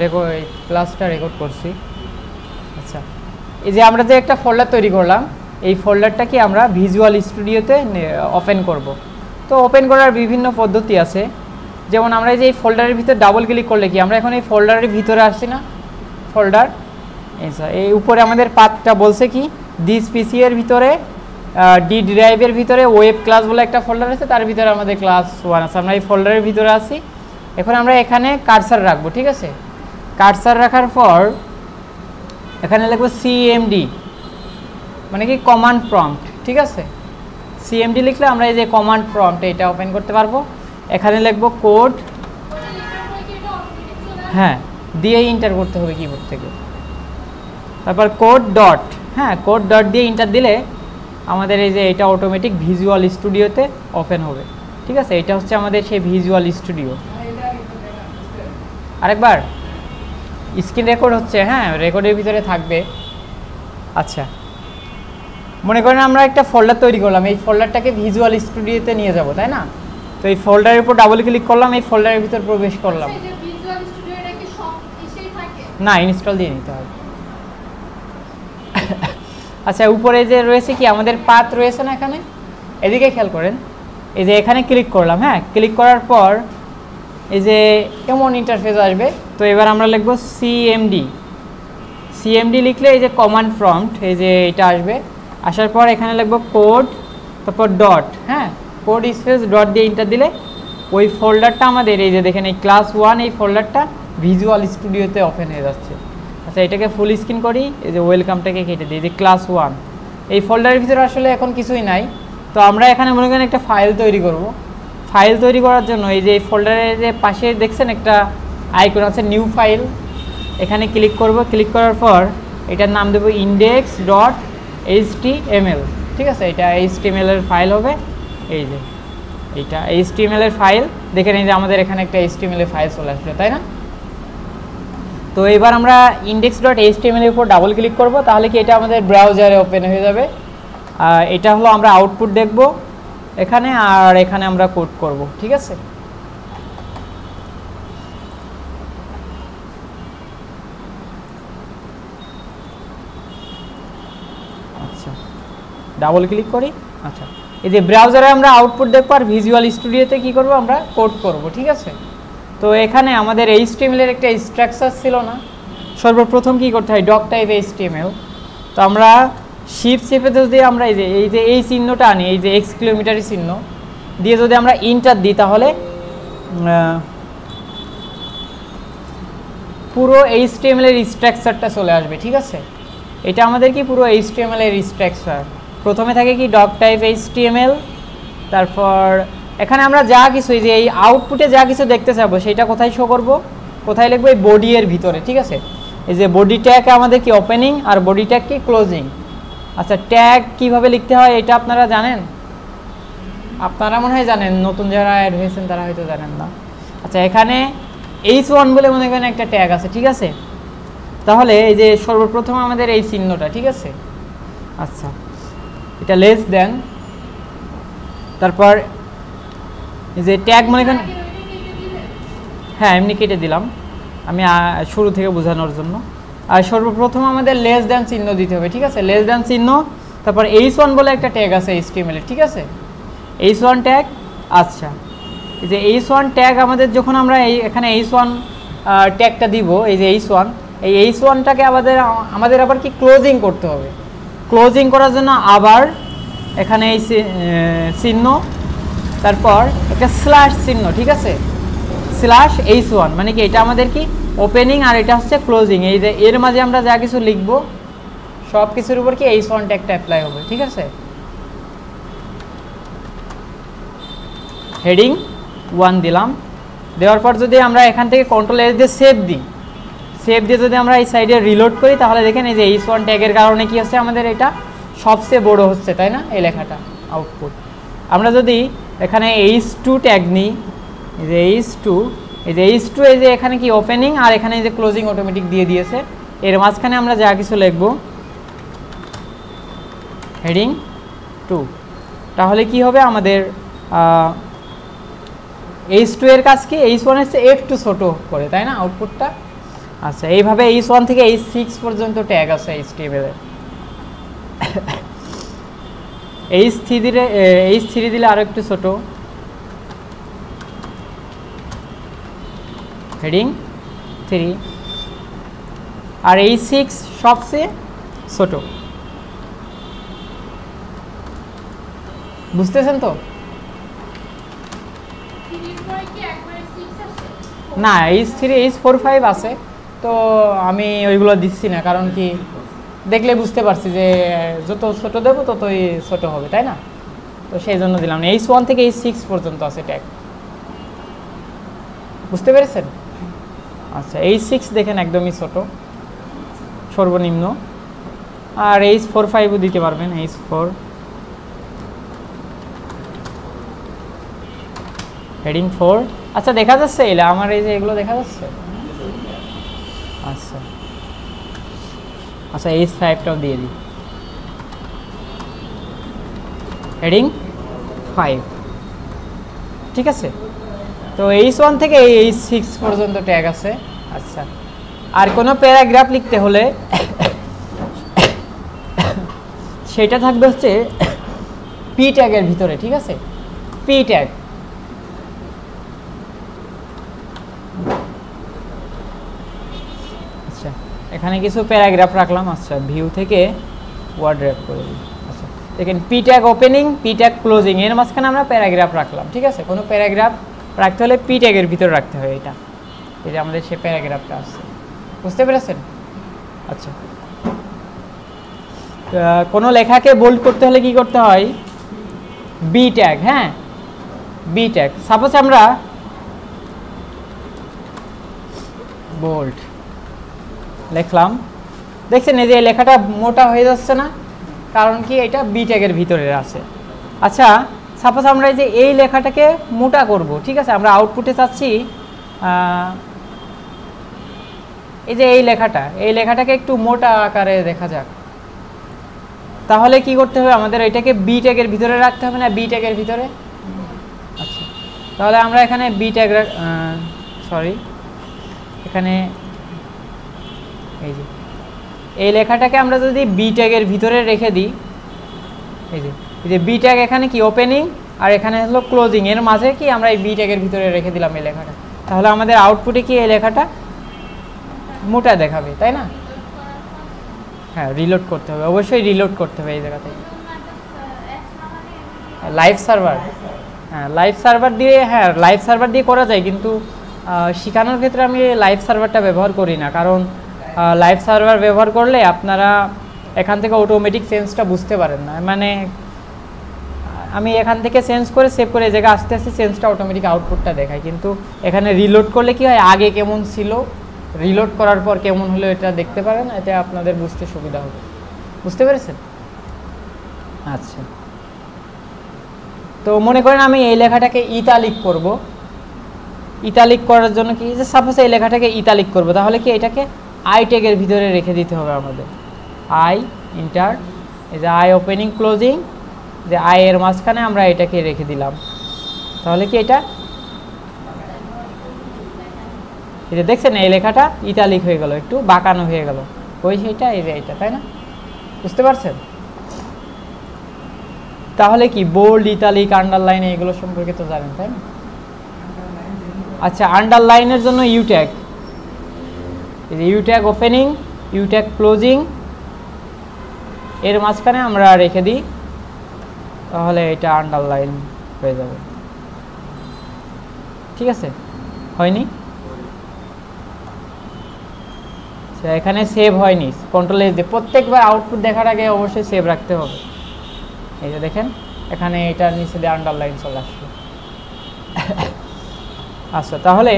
দেখো এই ক্লাসটা রেকর্ড করছি। আচ্ছা, এই যে আমরা যে একটা ফোল্ডার তৈরি করলাম, এই ফোল্ডারটাকে আমরা ভিজুয়াল স্টুডিওতে ওপেন করব। তো ওপেন করার বিভিন্ন পদ্ধতি আছে, যেমন আমরা এই যে এই ফোল্ডারের ভিতরে ডাবল ক্লিক করলে কি আমরা এখন এই ফোল্ডারের ভিতরে আসছি না, ফোল্ডার এই উপরে আমাদের পাথটা বলছে কি দিস পিসি এর ভিতরে ডি ড্রাইভের ভিতরে ওয়েব ক্লাস বলে একটা ফোল্ডার আছে, তার ভিতরে আমাদের ক্লাস 1 আছে। আমরা এই ফোল্ডারের ভিতরে আছি। এখন আমরা এখানে কার্সার রাখবো, ঠিক আছে। কার্সার রাখার পর এখানে লিখবো সিএমডি, মানে কি কমান্ড প্রম্পট, ঠিক আছে। সিএমডি লিখলে আমরা এই যে কমান্ড প্রম্পট এটা ওপেন করতে পারবো। এখানে লিখবো কোড, হ্যাঁ দিয়ে এন্টার করতে হবে কিবোর্ড থেকে। তারপর কোড ডট, হ্যাঁ কোড ডট দিয়ে এন্টার দিলে আমাদের এই যে এটা অটোমেটিক ভিজুয়াল স্টুডিওতে ওপেন হবে, ঠিক আছে। এটা হচ্ছে আমাদের সেই ভিজুয়াল স্টুডিও। আরেকবার স্ক্রিন রেকর্ড হচ্ছে, হ্যাঁ রেকর্ডের ভিতরে থাকবে। আচ্ছা, মনে করেন আমরা একটা ফোল্ডার তৈরি করলাম, এই ফোল্ডারটাকে ভিজুয়াল স্টুডিওতে নিয়ে যাব, তাই না। তো এই ফোল্ডারের উপর ডাবল ক্লিক করলাম, এই ফোল্ডারের ভিতর প্রবেশ করলাম। না, ইনস্টল দিয়ে নিতে হবে। আচ্ছা, উপরে যে রয়েছে কি আমাদের পাথ রয়েছে না, এখানে এদিকে খেয়াল করেন। এই যে এখানে ক্লিক করলাম, হ্যাঁ ক্লিক করার পর এই যে এমন ইন্টারফেস আসবে। তো এবার আমরা লিখব সিএমডি। সিএমডি লিখলে এই যে কমান্ড প্রম্পট এই যে এটা আসবে। আসার পর এখানে লিখব কোড, তারপর ডট, হ্যাঁ কোড স্পেস ডট দিয়ে এন্টার দিলে ওই ফোল্ডারটা আমাদের এই যে দেখেন এই ক্লাস 1 এই ফোল্ডারটা ভিজুয়াল স্টুডিওতে ওপেন হয়ে যাচ্ছে। আচ্ছা, এটাকে ফুল স্ক্রিন করি, এই যে ওয়েলকামটাকে কেটে দিই, যে ক্লাস 1 এই ফোল্ডারের ভিতরে আসলে এখন কিছুই নাই। তো আমরা এখানে মনে করেন একটা ফাইল তৈরি করব। ফাইল তৈরি করার জন্য এই যে এই ফোল্ডারের যে পাশে দেখছেন একটা আইকন আছে নিউ ফাইল, এখানে ক্লিক করব। ক্লিক করার পর এটার নাম দেব ইন্ডেক্স ডট এইচটিএমএল, ঠিক আছে। এটা এইচটিএমএল এর ফাইল হবে। এই যে এইটা এইচটিএমএল এর ফাইল, দেখেন এই যে আমাদের এখানে একটা এইচটিএমএল এর ফাইল চলে আসবে, তাই না। তো এবার আমরা ইন্ডেক্স ডট এইচটিএমএল এর উপর ডাবল ক্লিক করব, তাহলে কি এটা আমাদের ব্রাউজারে ওপেন হয়ে যাবে। এটা হলো আমরা আউটপুট দেখব এখানে, আর এখানে আমরা কোড করব, ঠিক আছে। আচ্ছা, ডাবল ক্লিক করি। আচ্ছা, এই যে ব্রাউজারে আমরা আউটপুট দেখব, আর ভিজুয়াল স্টুডিওতে কি করব আমরা কোড করব, ঠিক আছে। তো এখানে আমাদের এইচটিএমএল এর একটা স্ট্রাকচার ছিল না, সর্বপ্রথম কি করতে হয় ডক টাইপ এইচটিএমএল। তো আমরা শিফট চেপে যদি আমরা এই চিহ্নটা আনি, এই যে এক্স কিলোমিটারের চিহ্ন দিয়ে যদি আমরা ইন্টার দিই, তাহলে পুরো এইচটিএমএল এর স্ট্রাকচারটা চলে আসবে, ঠিক আছে। এটা আমাদের কি পুরো এইচটিএমএল এর স্ট্রাকচার। প্রথমে থাকে কি ডক টাইপ এইচটিএমএল, তারপর এখানে আমরা যা কিছু এই যে এই আউটপুটে যা কিছু দেখতে চাবো সেটা কোথায় শো করব, কোথায় লিখবো এই বডি এর ভিতরে, ঠিক আছে। এই যে বডি ট্যাগ আমাদের কি ওপেনিং, আর বডি ট্যাগ কি ক্লোজিং। আচ্ছা, ট্যাগ কিভাবে লিখতে হয় এটা আপনারা জানেন? আপনারা মনে হয় জানেন, নতুন যারা অ্যাড হয়েছেন তারা হয়তো জানেন না। আচ্ছা, এখানে H1 বলে মনে করেন একটা ট্যাগ আছে, ঠিক আছে। তাহলে এই যে সর্বপ্রথম আমাদের এই চিহ্নটা, ঠিক আছে। আচ্ছা, এটা লেস দেন, তারপর এই যে ট্যাগ মনে করেন, হ্যাঁ এমনি কেটে দিলাম আমি শুরু থেকে বোঝানোর জন্য। আর সর্বপ্রথম আমাদের লেস দেন চিহ্ন দিতে হবে, ঠিক আছে। লেস দেন চিহ্ন, তারপর H1 বলে একটা ট্যাগ আছে HTML এর, ঠিক আছে। H1 tag. আচ্ছা, এই যে H1 ট্যাগ আমাদের যখন আমরা এখানে H1 ট্যাগটা দিব, এই যে H1, এই H1টাকে আমাদের আবার কি ক্লোজিং করতে হবে। ক্লোজিং করার জন্য আবার এখানে এই চিহ্ন, তারপর একটা স্ল্যাশ চিহ্ন, ঠিক আছে। স্ল্যাশ H1 মানে কি এটা আমাদের কি ওপেনিং, আর এটা হচ্ছে ক্লোজিং। এই যে এর মাঝে আমরা যা কিছু লিখব সব কিছুর উপর কি H1 ট্যাগটা অ্যাপ্লাই হবে, ঠিক আছে। হেডিং 1 দিলাম। দেওয়ার পর যদি আমরা এখান থেকে কন্ট্রোল এস দিয়ে সেভ দিই, সেভ দিয়ে যদি আমরা এই সাইডে রিলোড করি, তাহলে দেখেন এই যে H1 ট্যাগের কারণে কি হচ্ছে আমাদের এটা সবচেয়ে বড় হচ্ছে, তাই না, এই লেখাটা আউটপুট। আমরা যদি এখানে H2 ট্যাগ নিই, এই যে H2, এই যে H2 এই যে এখানে কি ওপেনিং, আর এখানে এই যে ক্লোজিং অটোমেটিক দিয়ে দিয়েছে। এর মাঝখানে আমরা যা কিছু লিখব হেডিং 2, তাহলে কি হবে আমাদের H2 এর কাজ কি H1 এর চেয়ে একটু ছোট করে, তাই না আউটপুটটা। আচ্ছা, এইভাবে H1 থেকে H6 পর্যন্ত ট্যাগ আছে HTML এর। H3 দিলে আরো একটু ছোট, হেডিং 3, আর H6 সবচেয়ে ছোট। বুঝতেছেন তো? না, H3 H4 5 আছে, তো আমি ওইগুলো দিচ্ছি না, কারণ কি দেখলে বুঝতে পারছি যে যত ছোট দেবো ততই ছোট হবে, তাই না? তো সেই জন্য দিলাম না। H1 থেকে H6 পর্যন্ত আছে ট্যাগ, বুঝতে পেরেছেন? আচ্ছা, H6 দেখেন একদমই ছোট, সর্বনিম্ন। আর H4 5ও দিতে পারবেন, H4 হেডিং 4। আচ্ছা, দেখা যাচ্ছে এলা আমার এই যে এগুলো দেখা যাচ্ছে? আচ্ছা আচ্ছা, H5টাও দিয়ে দিই, হেডিং 5, ঠিক আছে? তো H1 থেকে H6 পর্যন্ত ট্যাগ আছে। আচ্ছা, আর কোনো প্যারাগ্রাফ লিখতে হলে সেটা থাকবে হচ্ছে পি ট্যাগের ভিতরে, ঠিক আছে? P tag. আচ্ছা, এখানে কিছু প্যারাগ্রাফ রাখলাম। আচ্ছা, ভিউ থেকে ওয়ার্ড র্যাপ করে দিই। আচ্ছা, দেখেন P tag opening, P tag closing, এর মাঝখানে আমরা প্যারাগ্রাফ রাখলাম, ঠিক আছে? কোনো প্যারাগ্রাফ রাখতে হলে পি ট্যাগের ভিতরে রাখতে হয়। এটা এই যে আমাদের সে প্যারাগ্রাফটা আছে, বুঝতে পেরেছেন? আচ্ছা, কোনো লেখাকে বোল্ড করতে হলে কি করতে হয়? B tag. হ্যাঁ, বি ট্যাগ। সাপোজ আমরা বোল্ড লিখলাম, দেখছেন এই যে লেখাটা মোটা হয়ে যাচ্ছে না? কারণ কি এটা বি ট্যাগের ভিতরে আছে। আচ্ছা, সাপোজ আমরা এই যে এই লেখাটাকে মোটা করব, ঠিক আছে? আমরা আউটপুটে চাচ্ছি এই যে এই লেখাটাকে একটু মোটা আকারে দেখা যাক, তাহলে কি করতে হবে? আমাদের এটাকে বি ট্যাগের ভিতরে রাখতে হবে না? বি ট্যাগের ভিতরে। আচ্ছা, তাহলে আমরা এখানে বি ট্যাগ, সরি, এখানে এই যে এই লেখাটাকে আমরা যদি বি ট্যাগের ভিতরে রেখে দিই, এই যে বি ট্যাগ এখানে কি ওপেনিং আর এখানে হলো ক্লোজিং, এর মাঝে কি আমরা এই বি ট্যাগের ভিতরে রেখে দিলাম এই লেখাটা, তাহলে আমাদের আউটপুটে কি এই লেখাটা মোটা দেখাবে, তাই না? হ্যাঁ, রিলোড করতে হবে, অবশ্যই রিলোড করতে হবে এই জায়গাতে। লাইভ সার্ভার, হ্যাঁ লাইভ সার্ভার দিয়ে, হ্যাঁ লাইভ সার্ভার দিয়ে করা যায়, কিন্তু শেখানোর ক্ষেত্রে আমি লাইভ সার্ভারটা ব্যবহার করি না, কারণ লাইভ সার্ভার ব্যবহার করলে আপনারা এখান থেকে অটোমেটিক সেন্সটা বুঝতে পারেন না। মানে আমি এখান থেকে সেন্স করে সেভ করে এই জায়গায় আস্তে আস্তে সেন্সটা অটোমেটিক আউটপুটটা দেখায়, কিন্তু এখানে রিলোড করলে কি হয়, আগে কেমন ছিল, রিলোড করার পর কেমন হলো এটা দেখতে পারেন, এটা আপনাদের বুঝতে সুবিধা হবে। বুঝতে পেরেছেন? আচ্ছা, তো মনে করেন আমি এই লেখাটাকে ইতালিক করব। ইতালিক করার জন্য কি, যে সাপোজ এই লেখাটাকে ইতালিক করব, তাহলে কি এটাকে আই ট্যাগের ভিতরে রেখে দিতে হবে আমাদের। আই ইন্টার, এই যে আই ওপেনিং ক্লোজিং, যে আই এর মাঝখানে আমরা এটাকে রেখে দিলাম, তাহলে কি এটা এই যে দেখছেন এই লেখাটা ইতালিক হয়ে গেল, একটু বাঁকানো হয়ে গেল, ওই সেইটা এই যে এটা, তাই না? বুঝতে পারছেন? তাহলে কি বোল্ড, ইতালিক, আন্ডারলাইন এগুলো সম্পর্কে তো জানেন, তাই না? আচ্ছা, আন্ডারলাইনের জন্য ইউ ট্যাগ, এই যে U tag opening, U tag closing, এর মাঝখানে আমরা রেখে দিই, তাহলে এটা আন্ডারলাইন হয়ে যাবে। ঠিক আছে? হয়নি? এখানে সেভ হয়নি, কন্ট্রোল এস দিয়ে প্রত্যেকবার আউটপুট দেখার আগে অবশ্যই সেভ রাখতে হবে। এই যে দেখেন এখানে এটা নিচে দিয়ে আন্ডারলাইন চলে আসবে। আচ্ছা, তাহলে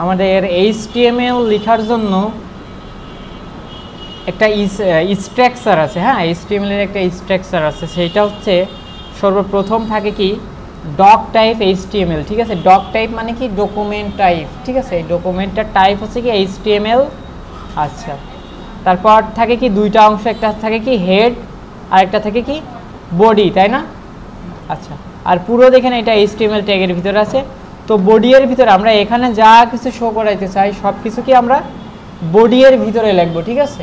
আমাদের HTML লেখার জন্য একটা স্ট্রাকচার আছে। হ্যাঁ, HTML এর একটা স্ট্রাকচার আছে, সেইটা হচ্ছে সর্বপ্রথম থাকে কি ডক টাইপ HTML। ঠিক আছে, ডক টাইপ মানে কি ডকুমেন্ট টাইপ। ঠিক আছে, এই ডকুমেন্টটার টাইপ হচ্ছে কি HTML। আচ্ছা, তারপর থাকে কি দুইটা অংশ, একটা থাকে কি হেড আর একটা থাকে কি বডি, তাই না? আচ্ছা, আর পুরো দেখেন এটা HTML ট্যাগের ভিতরে আছে। তো বডি এর ভিতরে আমরা এখানে যা কিছু শো করাইতে চাই সব কিছু কি আমরা বডি এর ভিতরে লিখবো, ঠিক আছে।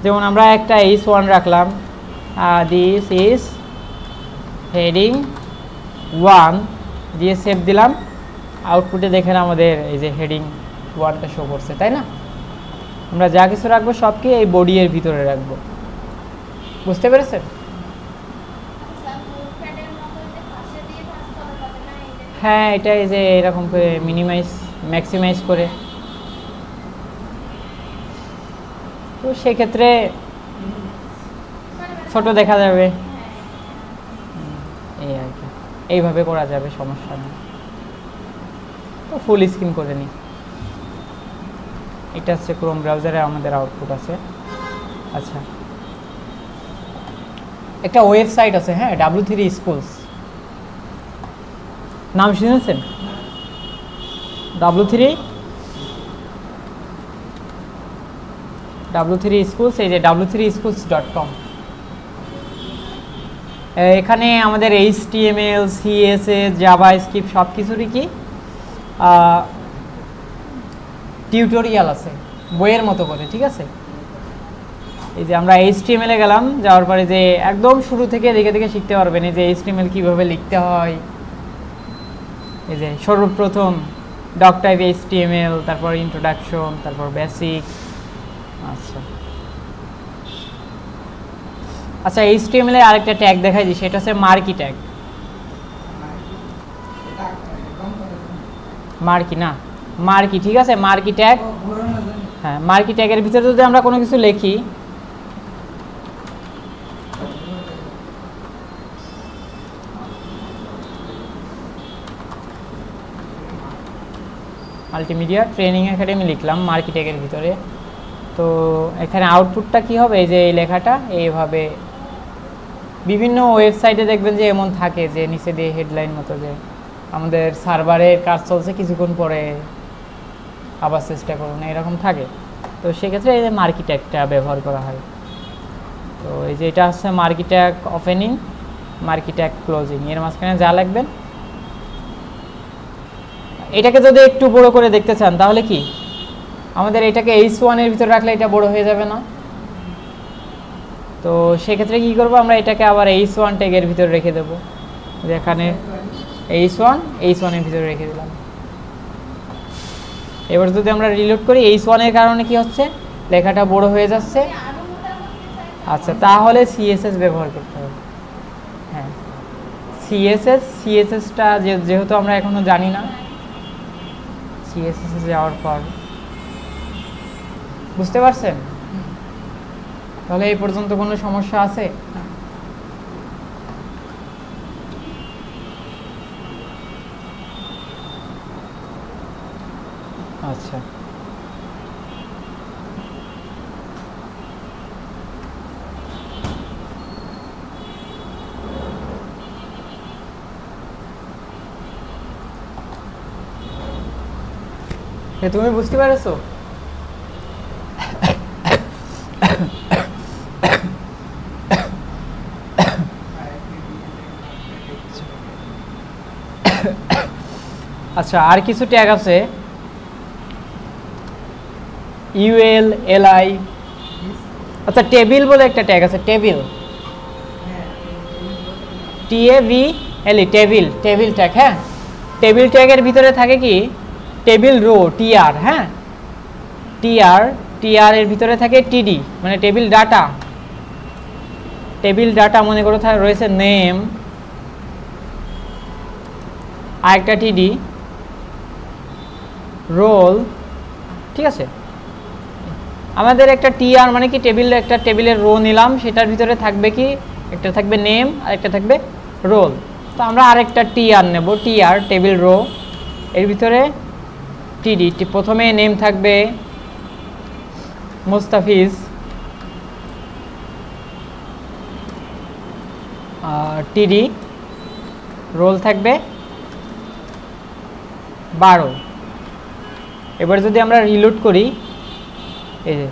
যেমন আমরা একটা h1 রাখলাম, দিস ইজ হেডিং 1 দিয়ে সেভ দিলাম। আউটপুটে দেখেন আমাদের এই যে হেডিং 1টা শো করছে, তাই না? আমরা যা কিছু রাখবো সবকে এই বডি এর ভিতরে রাখবো, বুঝতে পেরেছেন? হ্যাঁ, এটা এই যে এরকম করে মিনিমাইজ ম্যাক্সিমাইজ করে, তো সেক্ষেত্রে ছোট দেখা যাবে, এই আর কি, এইভাবে করা যাবে, সমস্যা নেই। তো ফুল স্ক্রিন করে নিই। এটা হচ্ছে ক্রোম ব্রাউজারে আমাদের আউটপুট আছে। আচ্ছা, একটা ওয়েবসাইট আছে, হ্যাঁ, W3 স্কুলস, নাম শুনেছেন? W3 স্কুলস, এই যে w3schools.com। এখানে আমাদের HTML, CSS, জাভাস্ক্রিপ্ট সব কিছুরই কি টিউটোরিয়াল আছে বইয়ের মতো করে, ঠিক আছে। এই যে আমরা HTML এ গেলাম, যাওয়ার পরে যে একদম শুরু থেকে দেখে দেখে শিখতে পারবেন এই যে HTML কিভাবে লিখতে হয়। এই যে সর্বপ্রথম ডক টাইপ HTML, তারপর ইন্ট্রোডাকশন, তারপর বেসিক। আচ্ছা, HTML এর আরেকটা ট্যাগ দেখাই দিই, সেটা হচ্ছে মার্কি ট্যাগ। মার্কি না, মার্কি, ঠিক আছে, মার্কি ট্যাগ। হ্যাঁ, মার্কি ট্যাগের ভিতরে যদি আমরা কোনো কিছু লিখি, মাল্টিমিডিয়া ট্রেনিং একাডেমি লিখলাম মার্কি ট্যাগের ভিতরে, তো এখানে আউটপুটটা কি হবে? এই যে এই লেখাটা এইভাবে বিভিন্ন ওয়েবসাইটে দেখবেন যে এমন থাকে যে নিচে দিয়ে হেডলাইন মতো, যে আমাদের সার্ভারের কাজ চলছে, কিছুক্ষণ পরে আবার চেষ্টা করুন, এরকম থাকে। তো সেক্ষেত্রে এই যে মার্কি ট্যাগটা ব্যবহার করা হয়। তো এই যে এটা হচ্ছে marquee tag opening, marquee tag closing, এর মাঝখানে যা লিখবেন। এটাকে যদি একটু বড় করে দেখতে চান তাহলে কি আমাদের এটাকে h1 এর ভিতরে রাখলে এটা বড় হয়ে যাবে না? তো সেক্ষেত্রে কি করব, আমরা এটাকে আবার h1 ট্যাগের ভিতরে রেখে দেব। যেখানে h1 এর ভিতরে রেখে দিলাম। এবার যদি আমরা রিলোড করি, h1 এর কারণে কি হচ্ছে, লেখাটা বড় হয়ে যাচ্ছে। আচ্ছা, তাহলে CSS ব্যবহার করতে হবে। হ্যাঁ, CSSটা যেহেতু আমরা এখনো জানি না, CSS এ যাওয়ার পর বুঝতে পারছেন? তাহলে এই পর্যন্ত কোনো সমস্যা আছে? আচ্ছা, তুমি বুঝতে পারছো? আচ্ছা, আর কিছু ট্যাগ আছে, UL, LI। আচ্ছা, টেবিল বলে একটা ট্যাগ আছে, টেবিল, TABLE, টেবিল ট্যাগ। হ্যাঁ, টেবিল ট্যাগের ভিতরে থাকে কি টেবিল রো, TR। হ্যাঁ, TR এর ভিতরে থাকে TD, মানে টেবিল ডাটা। টেবিল ডাটা মনে করো রয়েছে নেম, আর একটা TD, রোল, ঠিক আছে। আমাদের একটা TR মানে কি একটা টেবিলের রো নিলাম, সেটার ভিতরে থাকবে কি একটা থাকবে নেম আর একটা থাকবে রোল। তো আমরা আরেকটা TR নেব, TR টেবিল রো, এর ভিতরে TD। প্রথমে নেম থাকবে মোস্তাফিজ, TD রোল থাকবে 12। এবার যদি আমরা রিলোড করি, এই যে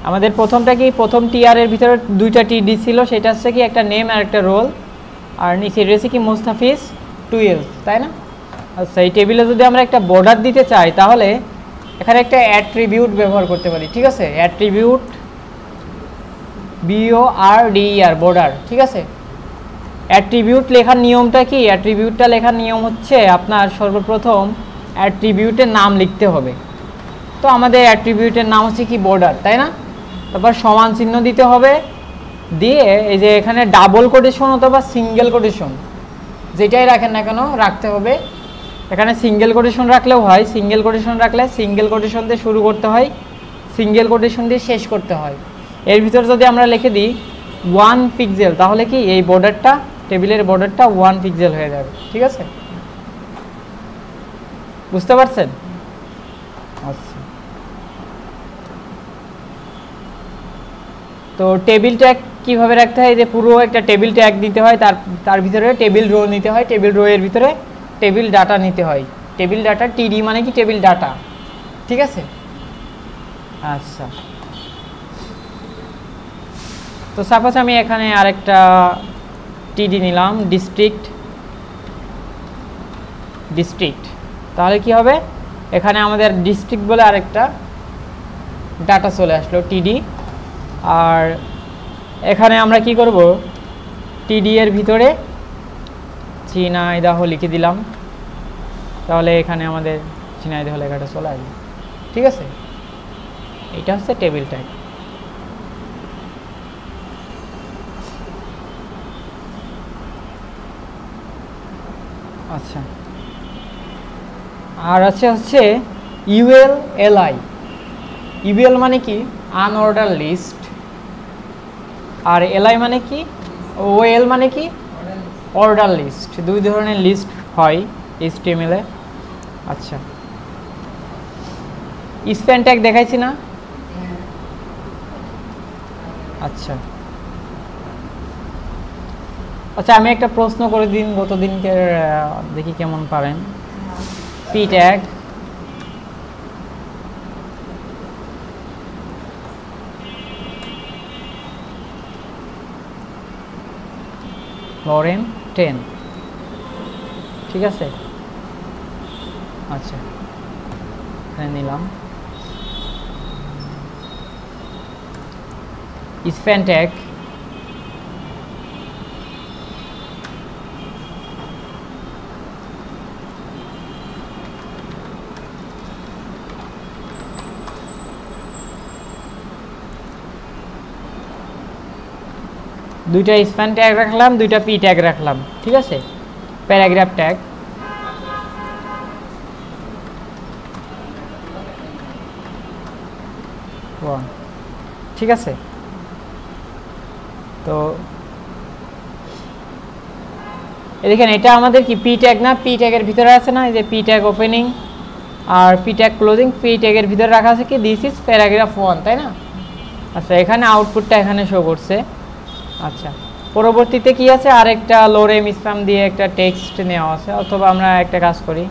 আমাদের প্রথমটা কি, প্রথম TR এর ভিতরে দুইটা TD ছিল, সেটা হচ্ছে কি একটা নেম আর একটা রোল, আর নিচে রয়েছে কি মোস্তাফিজ 12, তাই না? আচ্ছা, এই টেবিলে যদি আমরা একটা বর্ডার দিতে চাই, তাহলে এখানে একটা অ্যাট্রিবিউট ব্যবহার করতে পারি, ঠিক আছে, অ্যাট্রিবিউট BORDER বর্ডার, ঠিক আছে। অ্যাট্রিবিউট লেখার নিয়মটা কি? অ্যাট্রিবিউটটা লেখার নিয়ম হচ্ছে আপনার সর্বপ্রথম অ্যাট্রিবিউটের নাম লিখতে হবে। তো আমাদের অ্যাট্রিবিউটের নাম হচ্ছে কি বর্ডার, তাই না? তারপর সমান চিহ্ন দিতে হবে, দিয়ে এই যে এখানে ডাবল কোটেশন অথবা সিঙ্গেল কোটেশন যেটাই রাখেন না কেন রাখতে হবে। এখানে সিঙ্গেল কোটেশন রাখলেও হয়, সিঙ্গেল কোটেশন রাখলে সিঙ্গেল কোটেশন দিয়ে শুরু করতে হয়, সিঙ্গেল কোটেশন দিয়ে শেষ করতে হয়। এর ভিতর যদি আমরা লিখে দিই 1 পিক্সেল, তাহলে কি এই বর্ডারটা, টেবিলের বর্ডারটা 1 পিক্সেল হয়ে যাবে, ঠিক আছে? বুঝতে পারছেন? আচ্ছা, তো টেবিল ট্যাগ কীভাবে রাখতে হয়? যে পুরো একটা টেবিল ট্যাগ দিতে হয়, তার ভিতরে টেবিল রো নিতে হয়, টেবিল রো এর ভিতরে টেবিল ডাটা নিতে হয়। টেবিল ডাটা, TD মানে কি টেবিল ডাটা, ঠিক আছে? আচ্ছা, তো সাপোজ আমি এখানে আরেকটা TD নিলাম, ডিস্ট্রিক্ট, তাহলে কি হবে? এখানে আমাদের ডিস্ট্রিক্ট বলে আরেকটা ডাটা চলে আসলো TD। আর এখানে আমরা কি করব? TD এর ভিতরে ঝিনাইদহ লিখে দিলাম, তাহলে এখানে আমাদের ঝিনাইদহ লেখাটা চলে আসবে, ঠিক আছে? এটা হচ্ছে টেবিল ট্যাগ। আচ্ছা, আর হচ্ছে ULLI। UL মানে কি? Unorder list. আর LI মানে কি? OL মানে কি? Order list. দুই ধরনের লিস্ট হয় HTML এ। আচ্ছা, স্প্যান ট্যাগ দেখাইছি না? আচ্ছা আচ্ছা, আমি একটা প্রশ্ন করে দিন, গতদিনকে দেখি কেমন পারেন। P ট্যাগ, লরেন 10, ঠিক আছে? আচ্ছা, এখানে নিলাম স্প্যান ট্যাগ, দুইটা স্প্যান ট্যাগ রাখলাম, দুইটা P ট্যাগ রাখলাম, ঠিক আছে? প্যারাগ্রাফ ট্যাগ, ঠিক আছে? তো দেখেন এটা আমাদের কি P ট্যাগ না? P ট্যাগের ভিতরে আছে না এই যে P ট্যাগ ওপেনিং আর P ট্যাগ ক্লোজিং, P ট্যাগের ভিতরে রাখা আছে কি দিস ইজ প্যারাগ্রাফ 1, তাই না? আচ্ছা, এখানে আউটপুটটা এখানে শো করছে। আচ্ছা, পরবর্তীতে কি আছে? আরেকটা লোরেম স্প্যাম দিয়ে একটা টেক্সট নেওয়া আছে, অথবা আমরা একটা কাজ করি,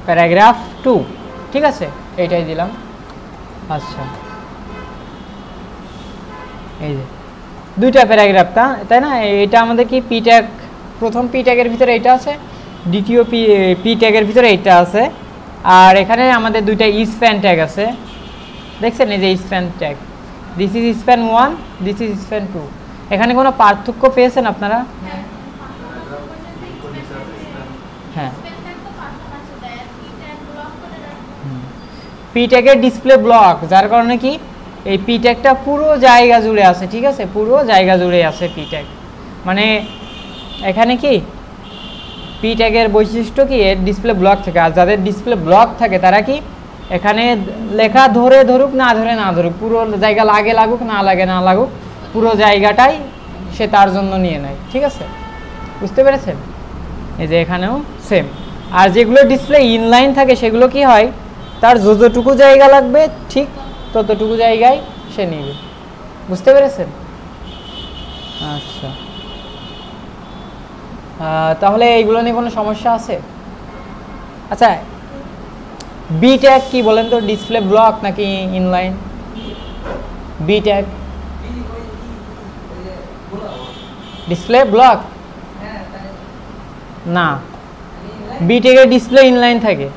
প্যারাগ্রাফ 2, ঠিক আছে? এইটাই দিলাম। আচ্ছা, এই যে দুইটা প্যারাগ্রাফ, তাই না? এটা আমাদের কি P ট্যাগ, প্রথম P ট্যাগের ভিতরে এটা আছে, দ্বিতীয় P ট্যাগের ভিতরে এইটা আছে, আর এখানে আমাদের দুইটা স্প্যান ট্যাগ আছে, দেখছেন? এই যে span tag, this is span 1, this is span 2। এখানে কোনো পার্থক্য পেয়েছেন আপনারা? হ্যাঁ, P ট্যাগের ডিসপ্লে ব্লক, যার কারণে কি এই P ট্যাগটা পুরো জায়গা জুড়ে আছে, ঠিক আছে? পুরো জায়গা জুড়ে আছে P ট্যাগ, মানে এখানে কি P ট্যাগের বৈশিষ্ট্য কি এর ডিসপ্লে ব্লক থাকে। আর যাদের ডিসপ্লে ব্লক থাকে তারা কি এখানে লেখা ধরে ধরুক না ধরে না ধরুক, পুরো জায়গা লাগে লাগুক না লাগে না লাগুক, পুরো জায়গাটাই সে তার জন্য নিয়ে নেয়, ঠিক আছে? বুঝতে পেরেছেন? এই যে এখানেও সেম। আর যেগুলো ডিসপ্লে ইনলাইন থাকে সেগুলো কি হয়, তার যতটুকু জায়গা লাগবে ঠিক ততটুকু জায়গায় সে নিবে। বুঝতে পেরেছেন? আচ্ছা, তাহলে এইগুলো নিয়ে কোনো সমস্যা আছে? আচ্ছা, B ট্যাগ কি বলেন তো? ডিসপ্লে ব্লক নাকি inline? B tag display block না, বিটেকের ডিসপ্লে ইনলাইন থাকে।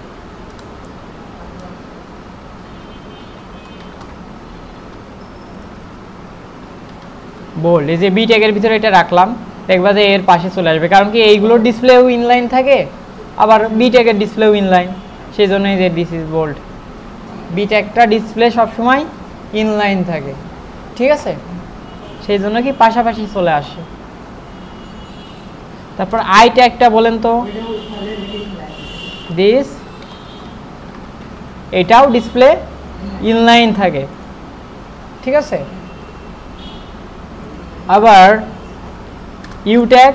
বোল্ড, এই যে বিটেকের ভিতরে এটা রাখলাম, দেখবা যে এর পাশে চলে আসবে, কারণ কি এইগুলোর ডিসপ্লেও ইনলাইন থাকে, আবার বিটেকের ডিসপ্লেও ইনলাইন, সেই জন্যই যে দিস ইজ বোল্ড। বিটেকটা ডিসপ্লে সবসময় ইনলাইন থাকে, ঠিক আছে, সেই জন্য কি পাশাপাশি চলে আসে। তারপর আই ট্যাগটা বলেন তো, দিস, এটাও ডিসপ্লে ইনলাইন থাকে, ঠিক আছে। আবার ইউ ট্যাগ,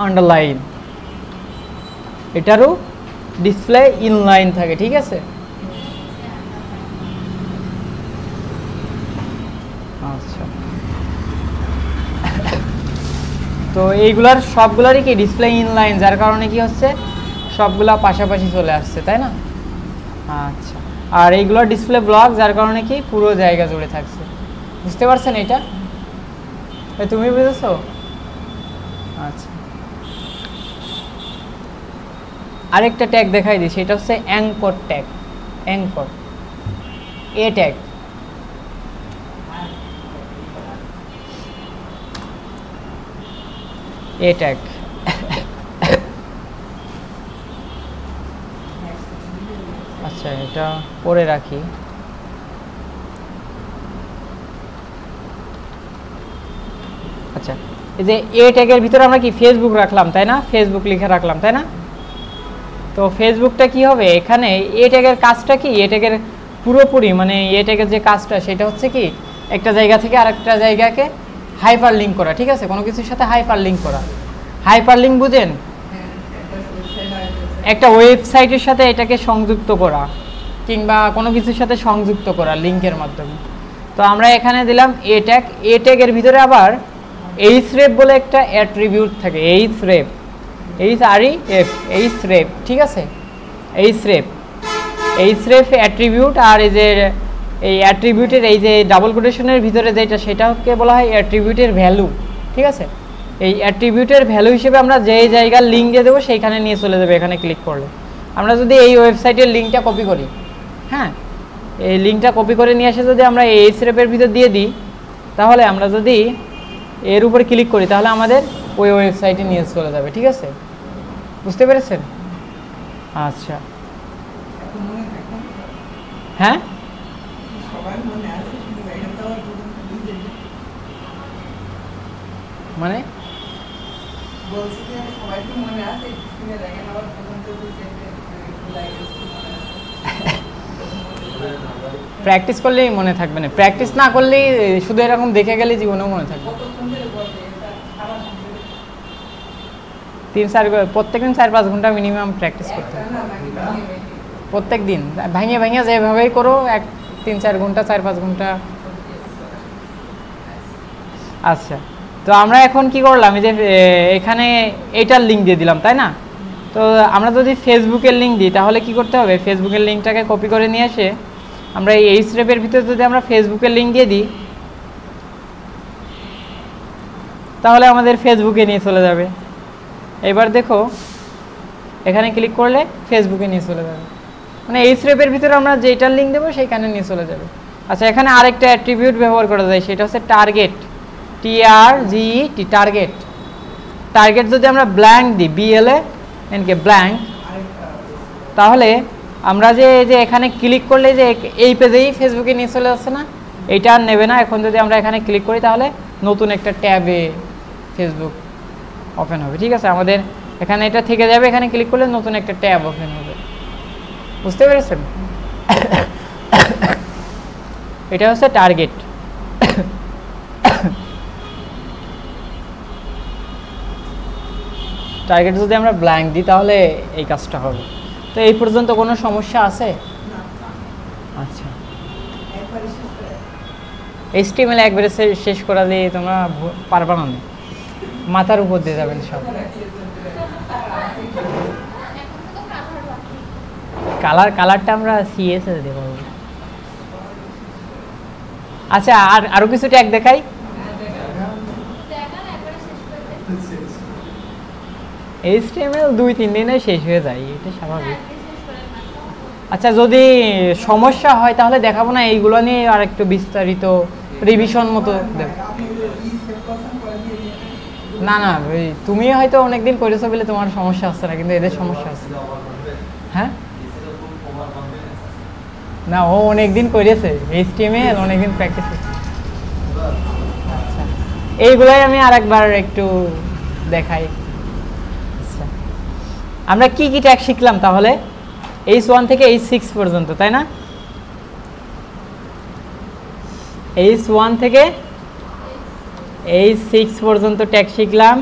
আন্ডারলাইন, এটারও ডিসপ্লে ইনলাইন থাকে, ঠিক আছে। আচ্ছা, তো এইগুলার সবগুলারই কি ডিসপ্লে ইনলাইন, যার কারণে কি হচ্ছে সবগুলা পাশাপাশি চলে আসছে, তাই না। আচ্ছা, আর এইগুলোর ডিসপ্লে ব্লক, যার কারণে কি পুরো জায়গা জুড়ে থাকছে। বুঝতে পারছেন এটা? তুমি বুঝেছো? আচ্ছা, আরেকটা ট্যাগ দেখাই দিই, সেটা হচ্ছে অ্যাঙ্কর ট্যাগ। অ্যাঙ্কর, এ ট্যাগ, এ ট্যাগ। আচ্ছা, এটা পরে রাখি। আচ্ছা, এই যে এ ট্যাগের ভিতরে আমরা কি ফেসবুক রাখলাম, তাই না, ফেসবুক লিখে রাখলাম, তাই না। তো ফেসবুকটা কি হবে, এখানে এ ট্যাগের কাজটা কি, এ ট্যাগের পুরোপুরি মানে এ ট্যাগের যে কাজটা সেটা হচ্ছে কি একটা জায়গা থেকে আরেকটা জায়গাকে হাইপার লিঙ্ক করা, ঠিক আছে, কোনো কিছুর সাথে হাইপার লিঙ্ক করা। হাইপার লিঙ্ক বুঝেন, একটা ওয়েবসাইটের সাথে এটাকে সংযুক্ত করা কিংবা কোনো কিছুর সাথে সংযুক্ত করা লিঙ্কের মাধ্যমে। তো আমরা এখানে দিলাম এ ট্যাগ। এ ট্যাগের ভিতরে আবার এইচরেফ বলে একটা অ্যাট্রিবিউট থাকে, এইচরেফ, এইচআরইএফ, এইচরেফ, ঠিক আছে, এইচরেফ অ্যাট্রিবিউট। আর এই যে এই অ্যাট্রিবিউটের এই যে ডাবল কোটেশনের ভিতরে যেটা, সেটাকে বলা হয় অ্যাট্রিবিউটের ভ্যালু, ঠিক আছে। এই অ্যাট্রিবিউটের ভ্যালু হিসেবে আমরা যেই জায়গার লিঙ্ক দিয়ে দেবো সেইখানে নিয়ে চলে যাবে এখানে ক্লিক করলে। আমরা যদি এই ওয়েবসাইটের লিঙ্কটা কপি করি, হ্যাঁ, এই লিঙ্কটা কপি করে নিয়ে এসে যদি আমরা এই এইচরেফের ভিতর দিয়ে দিই, তাহলে আমরা যদি এর উপরে ক্লিক করি তাহলে আমাদের ওই ওয়েবসাইটে নিয়ে চলে যাবে, ঠিক আছে। বুঝতে পেরেছেন? আচ্ছা, হ্যাঁ, মানে প্র্যাকটিস করলেই মনে থাকবে না, প্র্যাকটিস না করলেই শুধু এরকম দেখে গেলে জীবনেও মনে থাকবে। প্রত্যেকদিন 4-5 ঘন্টা মিনিমাম প্র্যাকটিস করতে হবে প্রত্যেক দিন, ভাঙিয়ে ভাঙিয়ে যেভাবেই করো 3-4 ঘন্টা, 4-5 ঘন্টা। আচ্ছা, তো আমরা এখন কি করলাম, এই যে এখানে এইটার লিঙ্ক দিয়ে দিলাম, তাই না। তো আমরা যদি ফেসবুকের লিঙ্ক দিই তাহলে কি করতে হবে, ফেসবুকের লিঙ্কটাকে কপি করে নিয়ে এসে আমরা এই এইচরেফের ভিতরে যদি আমরা ফেসবুকের লিঙ্ক দিয়ে দিই তাহলে আমাদের ফেসবুকে নিয়ে চলে যাবে। এবার দেখো এখানে ক্লিক করলে ফেসবুকে নিয়ে চলে যাবে, মানে এইচরেফের ভিতরে আমরা যেটার লিঙ্ক দেবো সেইখানে নিয়ে চলে যাবে। আচ্ছা, এখানে আরেকটা অ্যাট্রিবিউট ব্যবহার করা যায়, সেটা হচ্ছে টার্গেট, TRGET, টার্গেট। টার্গেট যদি আমরা ব্ল্যাঙ্ক দিই, BLANK, ব্ল্যাঙ্ক, তাহলে আমরা যে এখানে ক্লিক করলে যে এই পেজেই ফেসবুকে নিয়ে চলে আসছে না, এইটা আর নেবে না। এখন যদি আমরা এখানে ক্লিক করি তাহলে নতুন একটা ট্যাবে ফেসবুক ওপেন হবে, ঠিক আছে। আমাদের এখানে এটা থেকে যাবে, এখানে ক্লিক করলে নতুন একটা ট্যাব ওপেন হবে। বুঝতে পেরেছেন? এটা হচ্ছে টার্গেট। টার্গেট যদি আমরা ব্ল্যাঙ্ক দিই তাহলে এই কাজটা হবে। তো এই পর্যন্ত কোনো সমস্যা আছে? আচ্ছা, HTML একবারে শেষ করা দিয়ে তোমরা পারবা না, মাথার উপর দিয়ে যাবেন সব। কালারটা আমরা CSS দিয়ে পাবো। আচ্ছা আর আরো কিছু ট্যাগ দেখাই। HTML 2-3 দিনে শেষ হয়ে যায়, এটা স্বাভাবিক। আচ্ছা যদি সমস্যা হয় তাহলে দেখাবো না, এইগুলো নিয়ে আর একটু বিস্তারিত রিভিশন মতো দেব। না না তুমি হয়তো অনেকদিন করেছো বলে তোমার সমস্যা হচ্ছে না, কিন্তু এদের সমস্যা আছে। হ্যাঁ না ও অনেকদিন করেছে HTML, অনেকদিন প্র্যাকটিস করছে। আচ্ছা এইগুলাই আমি আরেকবার একটু দেখাই। আচ্ছা আমরা কি কি ট্যাগ শিখলাম তাহলে? H1 থেকে H6 পর্যন্ত, তাই না? H1 থেকে H6 পর্যন্ত ট্যাগ শিখলাম।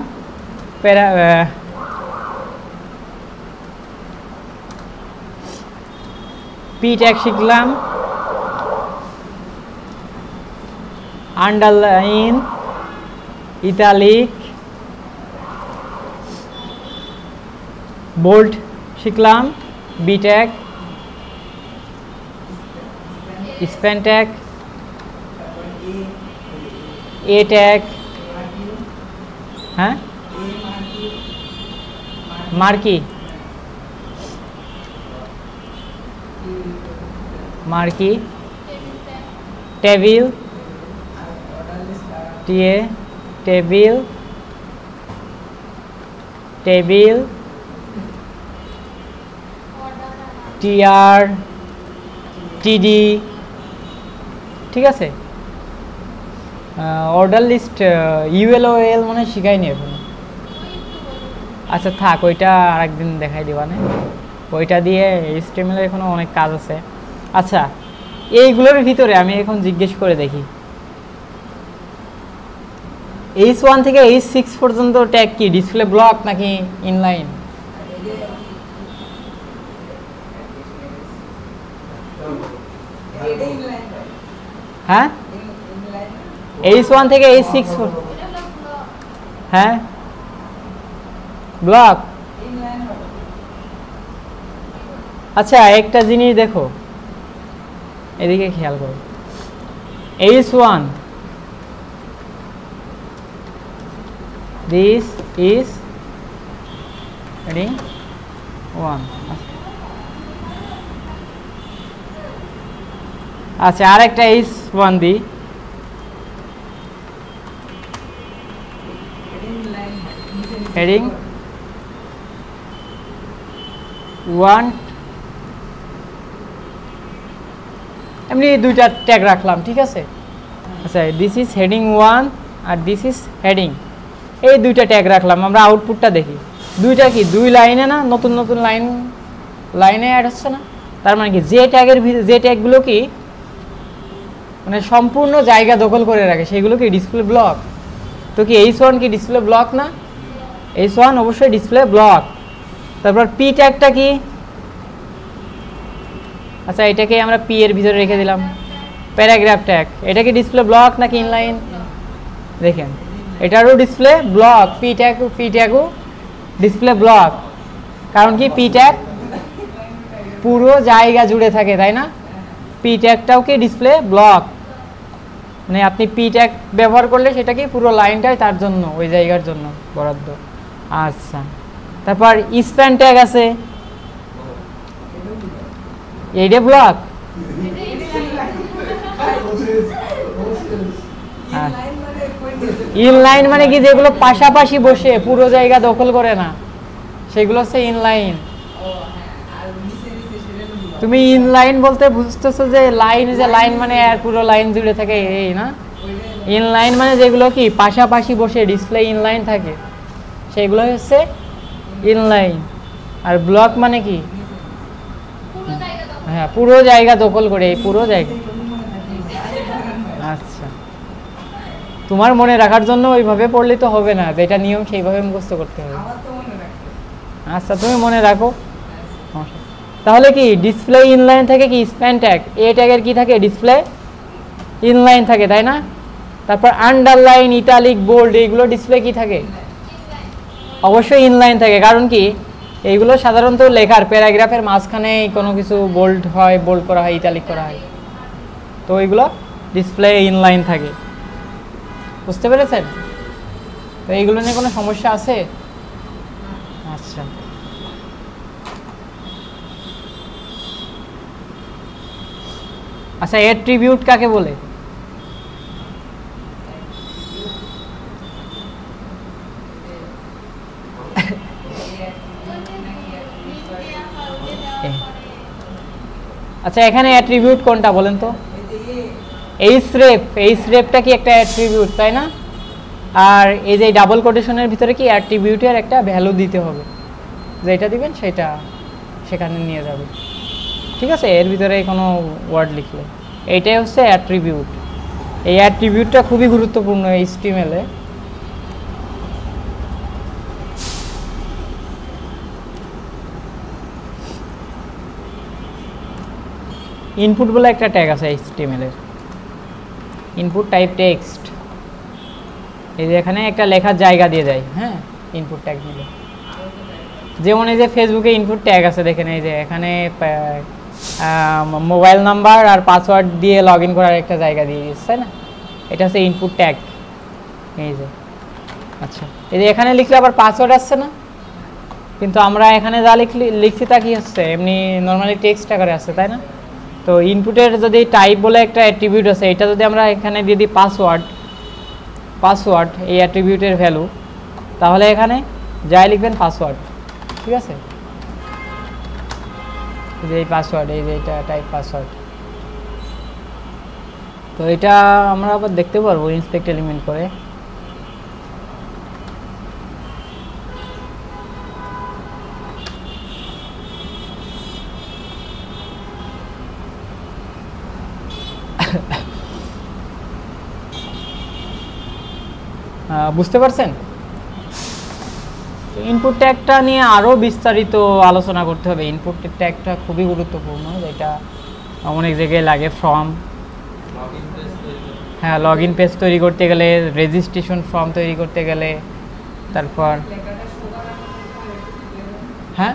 P ট্যাগ শিখলাম, আন্ডারলাইন, ইটালিক, বোল্ড শিখলাম, B tag, span tag, A tag, হ্যাঁ marquee, marquee, table, TA table, table, TR, TD, ঠিক আছে। অর্ডার লিস্ট ULOL মনে হয় শিখাইনি এখন। আচ্ছা থাক, ওইটা আরেকদিন দেখাই দিবা না, ওইটা দিয়ে HTML এর এখনো অনেক কাজ আছে। আচ্ছা এইগুলোর ভিতরে আমি এখন জিজ্ঞেস করে দেখি, H1 থেকে H6 পর্যন্ত ট্যাগ কি ডিসপ্লে ব্লক নাকি ইনলাইন? হ্যাঁ H1 থেকে H6, হ্যাঁ ব্লক। আচ্ছা একটা জিনিস দেখো, এদিকে খেয়াল করো, H1 this is heading 1। আচ্ছা আর একটা H1 দি, হেডিং 1, এমনি দুইটা ট্যাগ রাখলাম, ঠিক আছে। আচ্ছা দিস ইজ হেডিং 1 আর দিস ইজ হেডিং, এই দুইটা ট্যাগ রাখলাম। আমরা আউটপুটটা দেখি, দুইটা কি দুই লাইনে না, নতুন নতুন লাইনে অ্যাড হচ্ছে না। তার মানে কি যে ট্যাগের যে ট্যাগগুলো কি মানে সম্পূর্ণ জায়গা দখল করে রাখে সেগুলো কি ডিসপ্লে ব্লক। তো কি H1 কি ডিসপ্লে ব্লক না? H1 অবশ্যই ডিসপ্লে ব্লক। তারপর P ট্যাগটা কি? আচ্ছা এটাকে আমরা P এর ভিতরে রেখে দিলাম। প্যারাগ্রাফ ট্যাগ, এটা কি ডিসপ্লে ব্লক নাকি ইনলাইন? দেখেন এটারও ডিসপ্লে ব্লক, P ট্যাগও ডিসপ্লে ব্লক। কারণ কি P ট্যাগ পুরো জায়গা জুড়ে থাকে, তাই না? P ট্যাগটাও কি ডিসপ্লে ব্লক, মানে আপনি P ট্যাগ ব্যবহার করলে সেটা কি পুরো লাইনটাই তার জন্য, ওই জায়গার জন্য বরাদ্দ। আচ্ছা তারপর স্প্যান ট্যাগ আছে, এইটা ব্লক। ইনলাইন মানে কি যেগুলো পাশাপাশি বসে পুরো জায়গা দখল করে না, সেগুলো হচ্ছে ইনলাইন। তুমি ইনলাইন বলতে বুঝতেছো যে লাইন মানে আর পুরো লাইন জুড়ে থাকে এই না। ইনলাইন মানে যেগুলো কি পাশাপাশি বসে ডিসপ্লে ইনলাইন থাকে সেগুলো হচ্ছে ইনলাইন। আর ব্লক মানে কি হ্যাঁ পুরো জায়গা দখল করে, এই পুরো জায়গা। আচ্ছা তোমার মনে রাখার জন্য ওইভাবে পড়লে তো হবে না, যেটা নিয়ম সেইভাবে মুখস্থ করতে হবে। আচ্ছা তুমি মনে রাখো। তাহলে কি ডিসপ্লে ইনলাইন থাকে কি স্প্যান ট্যাগ, এ ট্যাগের কি থাকে ডিসপ্লে ইনলাইন থাকে, তাই না? তারপর আন্ডারলাইন, ইটালিক, বোল্ড এইগুলো ডিসপ্লে কি থাকে? অবশ্যই ইনলাইন থাকে। কারণ কি এইগুলো সাধারণত লেখার প্যারাগ্রাফের মাঝখানে কোনো কিছু বোল্ড হয়, বোল্ড করা হয়, ইটালিক করা হয়, তো এইগুলো ডিসপ্লে ইনলাইন থাকে। বুঝতে পেরেছেন? তো এইগুলো নিয়ে কোনো সমস্যা আছে? আচ্ছা, আচ্ছা অ্যাট্রিবিউট কাকে বলে? আচ্ছা এখানে অ্যাট্রিবিউট কোনটা বলেন তো? এইচরেফটা কি একটা অ্যাট্রিবিউট, তাই না? আর এই যে ডাবল কোটেশনের ভিতরে কি অ্যাট্রিবিউটের একটা ভ্যালু দিতে হবে, যেটা দিবেন সেটা সেখানে নিয়ে যাবে। ঠিক আছে, এর ভিতরে কোনো ওয়ার্ড লিখলে এইটাই হচ্ছে অ্যাট্রিবিউট। এই অ্যাট্রিবিউটটা খুবই গুরুত্বপূর্ণ HTML এ। ইনপুট বলে একটা ট্যাগ আছে HTML এর, ইনপুট টাইপ টেক্সট। এই যে এখানে একটা লেখার জায়গা দিয়ে যায়, হ্যাঁ, ইনপুট ট্যাগ দিলে। যেমন এই যে ফেসবুকে ইনপুট ট্যাগ আছে, দেখেন এই যে এখানে মোবাইল নাম্বার আর পাসওয়ার্ড দিয়ে লগ ইন করার একটা জায়গা দিয়ে দিচ্ছে, তাই না? এটা হচ্ছে ইনপুট ট্যাগ। এই যে আচ্ছা, এই যে এখানে লিখলে আবার পাসওয়ার্ড আসছে না, কিন্তু আমরা এখানে যা লিখছি তা কি হচ্ছে, এমনি নর্মালি টেক্সট আকারে আসছে, তাই না? তো ইনপুটের যদি টাইপ বলে একটা অ্যাট্রিবিউট আছে, এটা যদি আমরা এখানে দিয়ে দিই পাসওয়ার্ড এই অ্যাট্রিবিউটের ভ্যালু, তাহলে এখানে যাই লিখবেন পাসওয়ার্ড। ঠিক আছে, যে এই পাসওয়ার্ড, এই যে এটা টাইপ পাসওয়ার্ড। তো এটা আমরা আবার দেখতে পারবো ইন্সপেক্ট এলিমেন্ট করে। বুঝতে পারছেন? ইনপুট ট্যাগটা নিয়ে আরও বিস্তারিত আলোচনা করতে হবে। ইনপুট ট্যাগটা খুবই গুরুত্বপূর্ণ, যেটা অনেক জায়গায় লাগে। ফর্ম, হ্যাঁ, লগ ইন পেজ তৈরি করতে গেলে, রেজিস্ট্রেশন ফর্ম তৈরি করতে গেলে, তারপর হ্যাঁ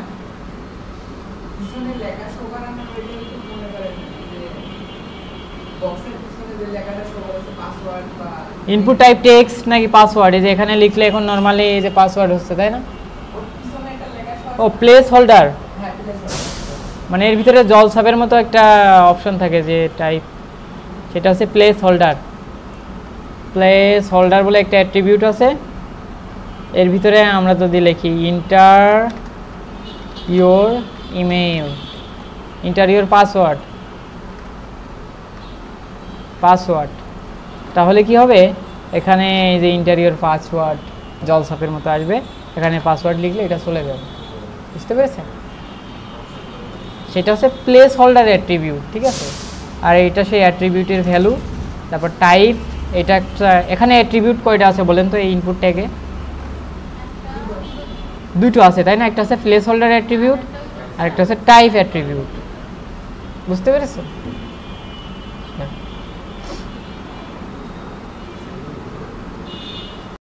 ইনপুট টাইপ টেক্সট নাকি পাসওয়ার্ড, এই যে এখানে লিখলে এখন নর্মালি এই যে পাসওয়ার্ড হচ্ছে, তাই না? ও প্লেস হোল্ডার, মানে এর ভিতরে জলছাপের মতো একটা অপশন থাকে যে টাইপ, সেটা হচ্ছে প্লেস হোল্ডার বলে একটা অ্যাট্রিবিউট আছে। এর ভিতরে আমরা যদি লিখি inter your email, inter your password, তাহলে কি হবে, এখানে এই যে ইন্টারিয়র পাসওয়ার্ড জলছাপের মতো আসবে, এখানে পাসওয়ার্ড লিখলে এটা চলে যাবে। বুঝতে পেরেছেন? সেটা হচ্ছে প্লেস হোল্ডার অ্যাট্রিবিউট। ঠিক আছে, আর এটা সেই অ্যাট্রিবিউটের ভ্যালু। তারপর টাইপ, এটা এখানে অ্যাট্রিবিউট কয়টা আছে বলেন তো এই ইনপুট ট্যাগে? দুটো আছে, তাই না? একটা হচ্ছে প্লেস হোল্ডার অ্যাট্রিবিউট আর একটা হচ্ছে টাইপ অ্যাট্রিবিউট। বুঝতে পেরেছেন?